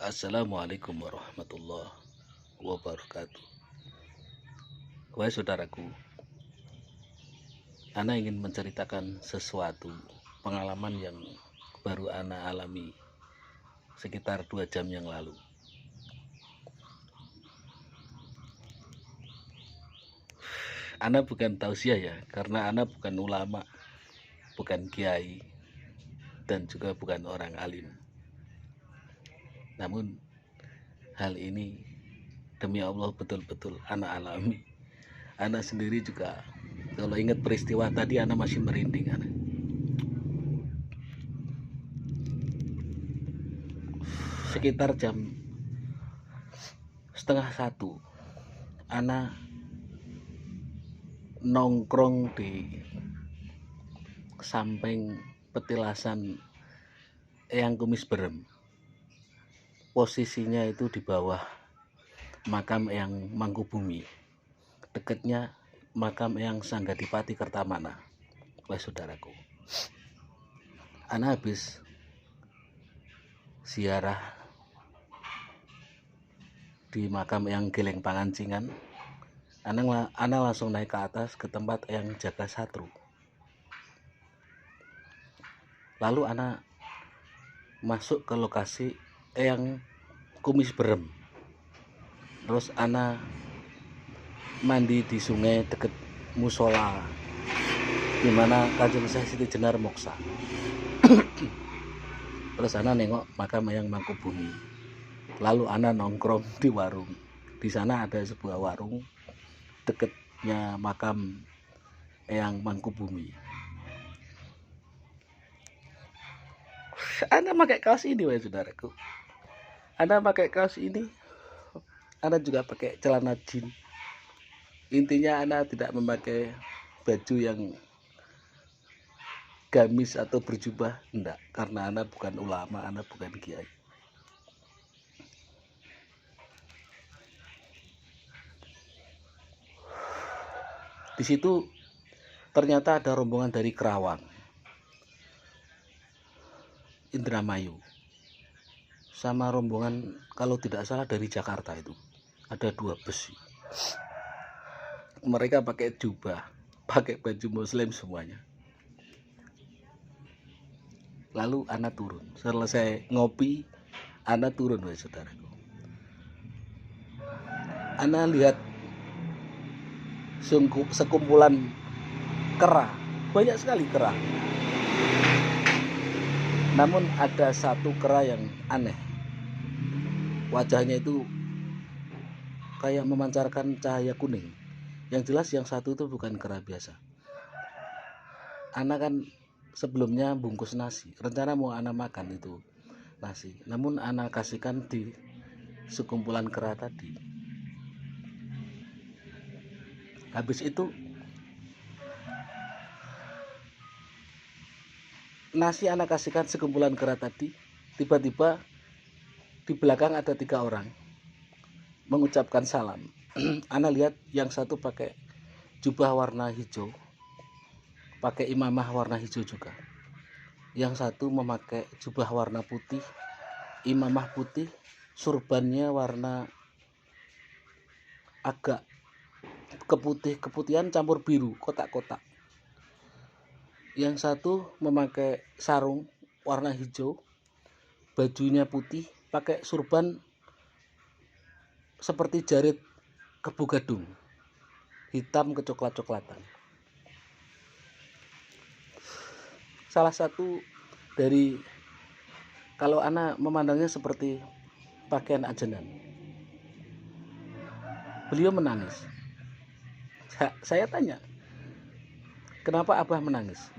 Assalamualaikum warahmatullahi wabarakatuh. Wahai saudaraku, Ana ingin menceritakan sesuatu pengalaman yang baru Ana alami sekitar 2 jam yang lalu. Ana bukan tausiah ya, karena Ana bukan ulama, bukan kiai, dan juga bukan orang alim. Namun hal ini demi Allah betul-betul Ana alami. Ana sendiri juga kalau ingat peristiwa tadi Ana masih merinding. Sekitar jam 12:30 Ana nongkrong di samping petilasan Eyang Kumis Berem. Posisinya itu di bawah makam Eyang Mangkubumi, dekatnya makam Eyang Sanggadipati Kertamana. Wah saudaraku, Ana habis ziarah di makam Eyang Geleng Pangancingan. Ana langsung naik ke atas ke tempat Eyang Jaga Satru. Lalu Ana masuk ke lokasi Eyang Kumis Berem. Terus Ana mandi di sungai deket musola di mana Kanjeng Syekh Siti Jenar Moksa. Terus Ana nengok makam Eyang Mangkubumi. Lalu Ana nongkrong di warung. Di sana ada sebuah warung deketnya makam Eyang Mangkubumi. Ana pakai kaos ini, wahai saudaraku. Ana pakai kaos ini. Ana juga pakai celana jeans. Intinya Ana tidak memakai baju yang gamis atau berjubah, enggak, karena Ana bukan ulama, Ana bukan kiai. Di situ ternyata ada rombongan dari Kerawang, Indramayu, sama rombongan kalau tidak salah dari Jakarta. Itu ada 2 bus. Mereka pakai jubah, pakai baju muslim semuanya. Lalu Ana turun. Selesai ngopi, Ana turun, wahai saudaraku. Ana lihat sekumpulan kera, banyak sekali kera. Namun ada satu kera yang aneh. Wajahnya itu kayak memancarkan cahaya kuning. Yang jelas yang satu itu bukan kera biasa. Ana kan sebelumnya bungkus nasi. Rencana mau Ana makan itu nasi. Namun Ana kasihkan di sekumpulan kera tadi. Habis itu nasi Ana kasihkan sekumpulan kera tadi. Tiba-tiba di belakang ada 3 orang mengucapkan salam. Ana lihat yang satu pakai jubah warna hijau, pakai imamah warna hijau juga. Yang satu memakai jubah warna putih, imamah putih, surbannya warna agak keputihan campur biru, kotak-kotak. Yang satu memakai sarung warna hijau, bajunya putih, pakai surban seperti jarit kebu gadung, hitam kecoklat-coklatan. Salah satu dari, kalau Ana memandangnya seperti pakaian ajenan. Beliau menangis. Saya tanya, kenapa Abah menangis?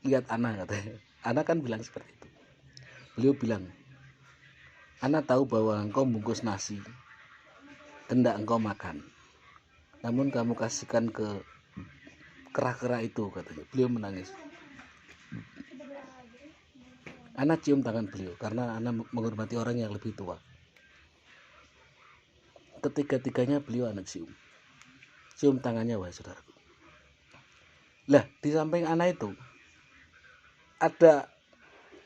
Lihat Ana, katanya. Ana kan bilang seperti itu. Beliau bilang, Ana tahu bahwa engkau bungkus nasi, hendak engkau makan. Namun kamu kasihkan ke kera-kera itu, katanya. Beliau menangis. Ana cium tangan beliau karena Ana menghormati orang yang lebih tua. Ketiga-tiganya beliau Ana cium tangannya, wahai saudaraku. Lah, di samping Ana itu ada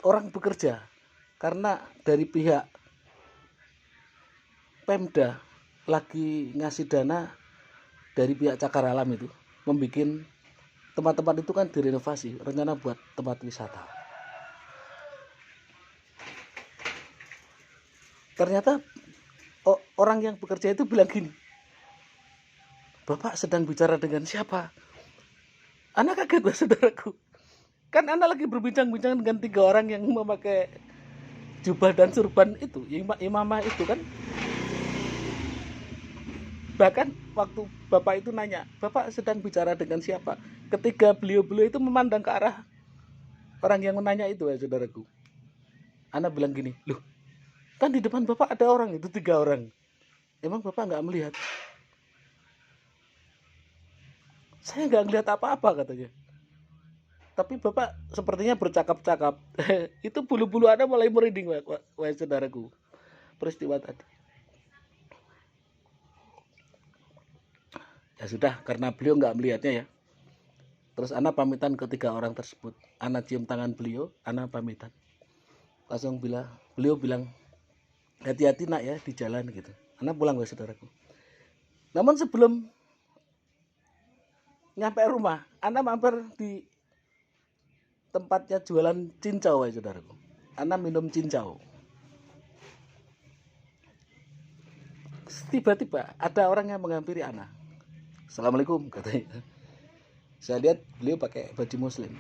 orang bekerja karena dari pihak Pemda lagi ngasih dana dari pihak Cakar Alam itu, membuat tempat-tempat itu kan direnovasi, rencana buat tempat wisata. Ternyata orang yang bekerja itu bilang gini, "Bapak sedang bicara dengan siapa?" Anak kaget, Mas, saudaraku. Kan Anda lagi berbincang-bincang dengan 3 orang yang memakai jubah dan surban itu, imamah itu kan. Bahkan waktu Bapak itu nanya, "Bapak sedang bicara dengan siapa?" Ketika beliau-beliau itu memandang ke arah orang yang menanya itu, ya saudaraku. Ana bilang gini, "Loh, kan di depan Bapak ada orang itu, 3 orang. Emang Bapak nggak melihat?" "Saya nggak melihat apa-apa," katanya. "Tapi Bapak sepertinya bercakap-cakap." Itu bulu-bulu Anda mulai merinding, wahai saudaraku. Peristiwa tadi. Ya sudah, karena beliau nggak melihatnya ya. Terus Ana pamitan ke 3 orang tersebut. Ana cium tangan beliau, Ana pamitan. Langsung beliau bilang, "Hati-hati nak ya di jalan," gitu. Ana pulang, wahai saudaraku. Namun sebelum nyampe rumah, Ana mampir di tempatnya jualan cincau, wahai saudaraku. Ana minum cincau. Tiba-tiba ada orang yang menghampiri Ana. "Assalamualaikum," katanya. Saya lihat beliau pakai baju muslim.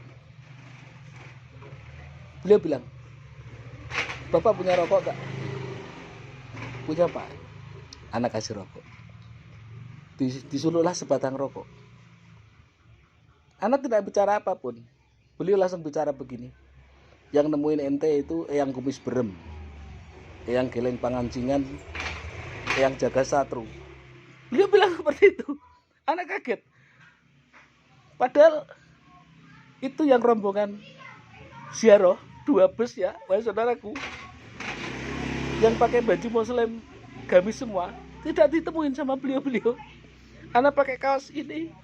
Beliau bilang, "Bapak punya rokok gak?" "Punya, Pak." Anak kasih rokok. Disuluhlah sebatang rokok. Anak tidak bicara apapun. Beliau langsung bicara begini, "Yang nemuin ente itu yang kumis berem, yang geleng pangancingan, yang jaga satru." Beliau bilang seperti itu. Anak kaget. Padahal itu yang rombongan ziarah 2 bus ya, wahai saudaraku, yang pakai baju muslim gamis semua, tidak ditemuin sama beliau-beliau. Anak pakai kaos ini,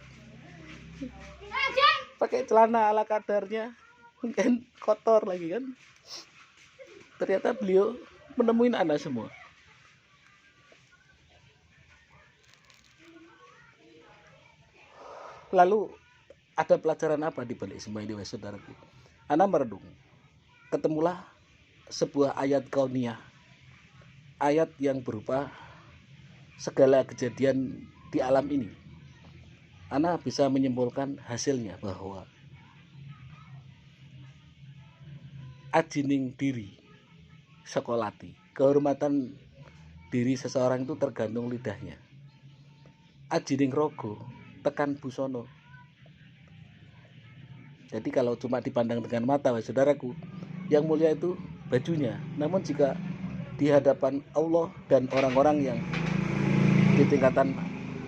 pakai celana ala kadarnya, mungkin kotor lagi kan. Ternyata beliau menemuin Ana semua. Lalu ada pelajaran apa di balik semua ini, wahai saudaraku? Ana merenung. Ketemulah sebuah ayat kauniyah, ayat yang berupa segala kejadian di alam ini. Ana bisa menyimpulkan hasilnya bahwa ajining diri sekolati, kehormatan diri seseorang itu tergantung lidahnya. Ajining rogo tekan busono. Jadi kalau cuma dipandang dengan mata, wahai saudaraku, yang mulia itu bajunya. Namun jika di hadapan Allah dan orang-orang yang di tingkatan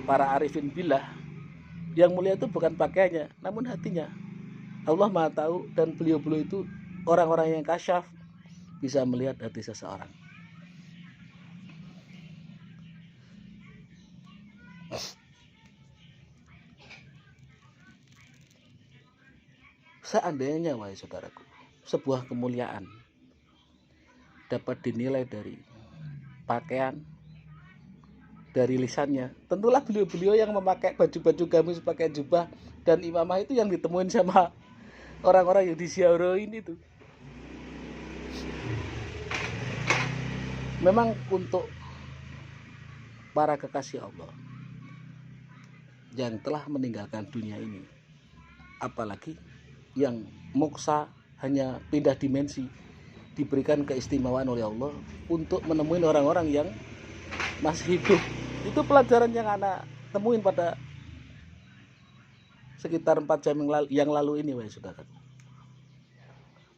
para arifin billah, yang mulia itu bukan pakaiannya, namun hatinya. Allah Maha tahu, dan beliau-beliau itu orang-orang yang kasyaf, bisa melihat hati seseorang. Seandainya, wahai saudaraku, sebuah kemuliaan dapat dinilai dari pakaian, dari lisannya, tentulah beliau-beliau yang memakai baju-baju gamis, pakai jubah dan imamah itu yang ditemuin sama orang-orang yang disiaroin itu. Memang untuk para kekasih Allah yang telah meninggalkan dunia ini, apalagi yang moksa hanya pindah dimensi, diberikan keistimewaan oleh Allah untuk menemui orang-orang yang masih hidup. Itu pelajaran yang anak temuin pada sekitar 4 jam yang lalu ini, wahai saudara.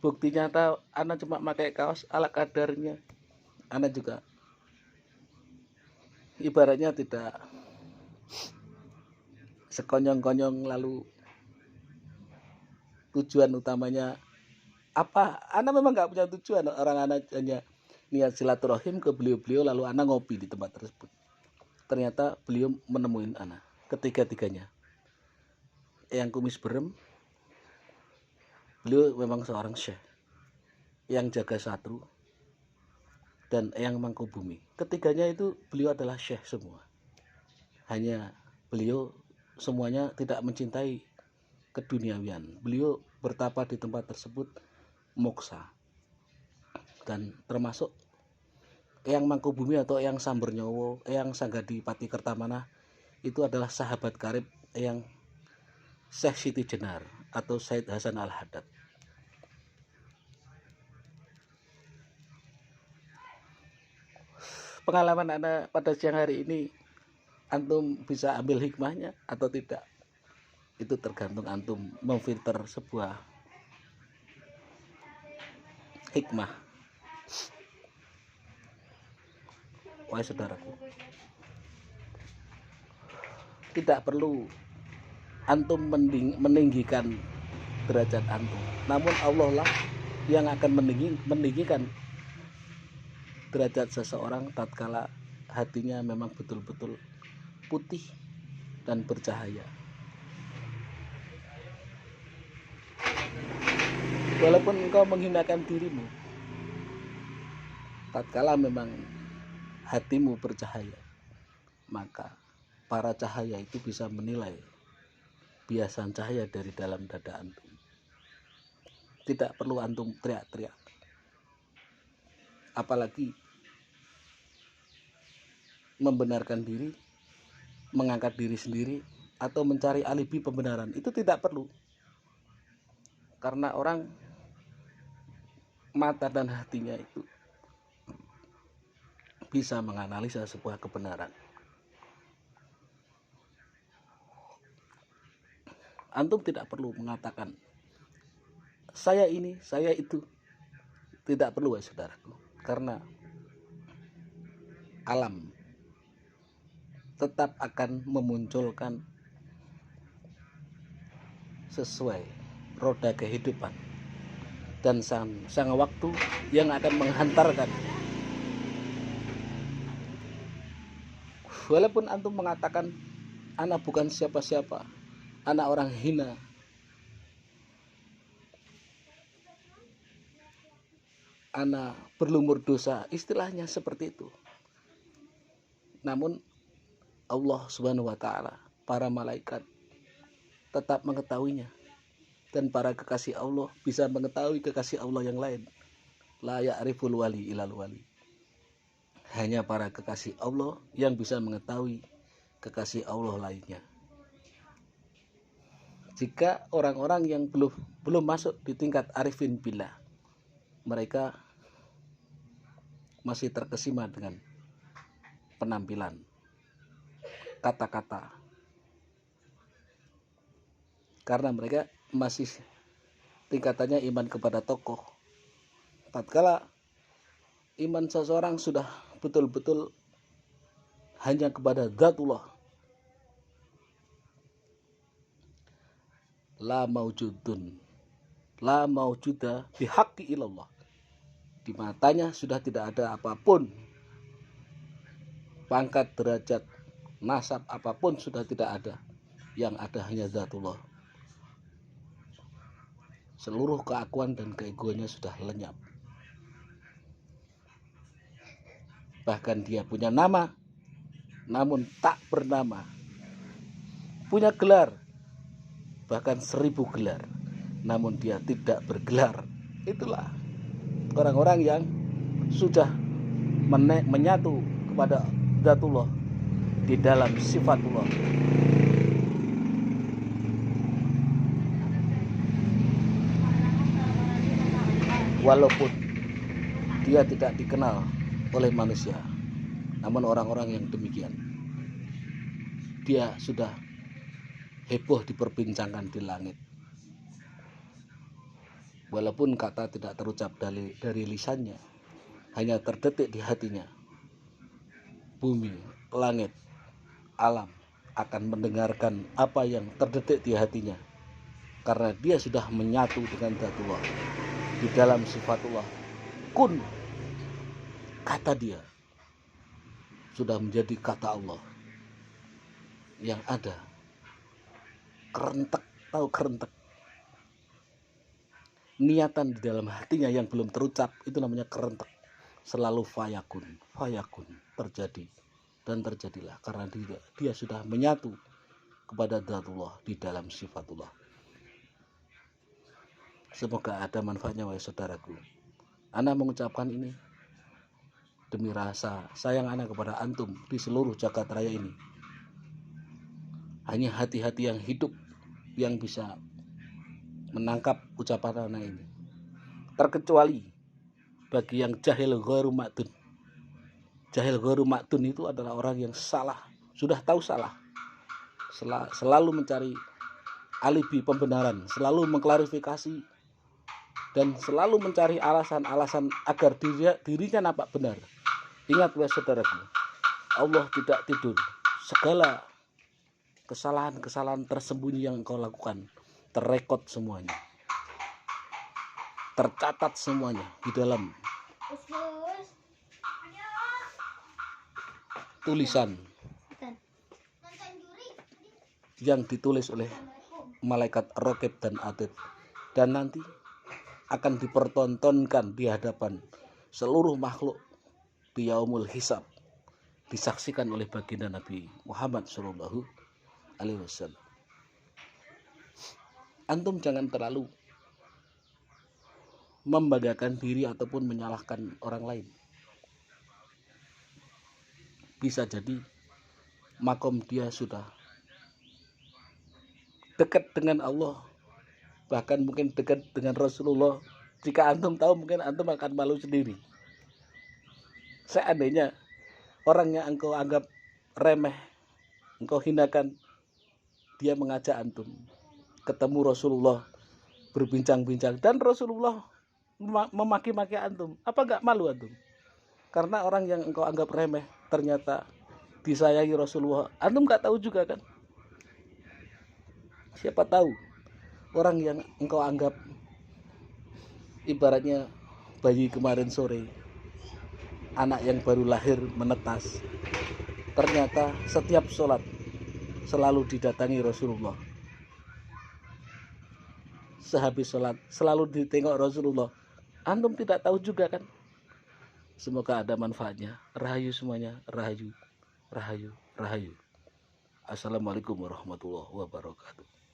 Bukti nyata anak cuma pakai kaos ala kadarnya. Anak juga ibaratnya tidak sekonyong-konyong, lalu tujuan utamanya apa. Anak memang nggak punya tujuan. Orang anak hanya niat silaturahim ke beliau-beliau, lalu anak ngopi di tempat tersebut. Ternyata beliau menemuin anak ketiga-tiganya. Yang kumis berem, beliau memang seorang syekh. Yang jaga satru, dan Eyang Mangkubumi. Ketiganya itu beliau adalah syekh semua. Hanya beliau semuanya tidak mencintai keduniawian. Beliau bertapa di tempat tersebut moksa. Dan termasuk Eyang Mangkubumi atau Eyang Sambernyowo, Eyang Sanggadi Pati Kertamana itu adalah sahabat karib Eyang Syekh Siti Jenar atau Said Hasan Al-Haddad. Pengalaman Anda pada siang hari ini, antum bisa ambil hikmahnya atau tidak? Itu tergantung antum memfilter sebuah hikmah. Wahai saudaraku, tidak perlu antum meninggikan derajat antum, namun Allah lah yang akan meninggikan derajat seseorang tatkala hatinya memang betul-betul putih dan bercahaya. Walaupun engkau menghinakan dirimu, tatkala memang hatimu bercahaya, maka para cahaya itu bisa menilai biasan cahaya dari dalam dada antum. Tidak perlu antum teriak-teriak, apalagi membenarkan diri, mengangkat diri sendiri, atau mencari alibi pembenaran. Itu tidak perlu, karena orang mata dan hatinya itu bisa menganalisa sebuah kebenaran. Antum tidak perlu mengatakan saya ini, saya itu. Tidak perlu, ya saudaraku, karena alam tetap akan memunculkan sesuai roda kehidupan dan sang waktu yang akan menghantarkan. Walaupun antum mengatakan anak bukan siapa-siapa, anak orang hina, anak berlumur dosa, istilahnya seperti itu, namun Allah Subhanahu wa Ta'ala, para malaikat tetap mengetahuinya, dan para kekasih Allah bisa mengetahui kekasih Allah yang lain. La ya'riful wali ilal wali. Hanya para kekasih Allah yang bisa mengetahui kekasih Allah lainnya. Jika orang-orang yang belum masuk di tingkat arifin billah, mereka masih terkesima dengan penampilan, kata-kata, karena mereka masih tingkatannya iman kepada tokoh. Tatkala iman seseorang sudah betul-betul hanya kepada Zatullah, la maujudun, la maujuda bihaqqi ilallah, di matanya sudah tidak ada apapun, pangkat, derajat, nasab apapun sudah tidak ada, yang ada hanya Zatullah. Seluruh keakuan dan keegoannya sudah lenyap. Bahkan dia punya nama namun tak bernama, punya gelar bahkan 1000 gelar namun dia tidak bergelar. Itulah orang-orang yang sudah menyatu kepada Zatullah di dalam sifatullah. Walaupun dia tidak dikenal oleh manusia, namun orang-orang yang demikian dia sudah heboh diperbincangkan di langit. Walaupun kata tidak terucap dari lisannya, hanya terdetik di hatinya, bumi, langit, alam akan mendengarkan apa yang terdetik di hatinya, karena dia sudah menyatu dengan Zatullah di dalam sifatullah. Kun, kata dia sudah menjadi kata Allah yang ada. Kerentek, tahu kerentek? Niatan di dalam hatinya yang belum terucap itu namanya kerentek. selalu fayakun terjadi, dan terjadilah karena dia sudah menyatu kepada Dzatullah di dalam sifatullah. Semoga ada manfaatnya wahai saudaraku. Ana mengucapkan ini demi rasa sayang ana kepada antum di seluruh jagat raya ini. Hanya hati-hati yang hidup yang bisa menangkap ucapan ana ini, terkecuali bagi yang jahil ghairu ma'dun. Jahil ghairu ma'dun itu adalah orang yang salah, sudah tahu salah, selalu mencari alibi pembenaran, selalu mengklarifikasi, dan selalu mencari alasan-alasan agar dirinya nampak benar. Ingat wahai saudaraku, Allah tidak tidur. Segala kesalahan-kesalahan tersembunyi yang engkau lakukan terrekod semuanya, tercatat semuanya di dalam tulisan yang ditulis oleh malaikat Raqib dan Atid, dan nanti akan dipertontonkan di hadapan seluruh makhluk di yaumul hisab, disaksikan oleh baginda Nabi Muhammad SAW. Antum jangan terlalu membanggakan diri ataupun menyalahkan orang lain. Bisa jadi makom dia sudah dekat dengan Allah, bahkan mungkin dekat dengan Rasulullah. Jika antum tahu, mungkin antum akan malu sendiri. Seandainya orang yang engkau anggap remeh, engkau hinakan, dia mengajak antum ketemu Rasulullah, berbincang-bincang, dan Rasulullah memaki-maki antum, apa gak malu antum? Karena orang yang engkau anggap remeh ternyata disayangi Rasulullah, antum gak tahu juga kan? Siapa tahu orang yang engkau anggap ibaratnya bayi kemarin sore, anak yang baru lahir menetas, ternyata setiap sholat selalu didatangi Rasulullah. Sehabis sholat selalu ditengok Rasulullah, antum tidak tahu juga kan? Semoga ada manfaatnya. Rahayu semuanya, rahayu, rahayu, rahayu. Assalamualaikum warahmatullahi wabarakatuh.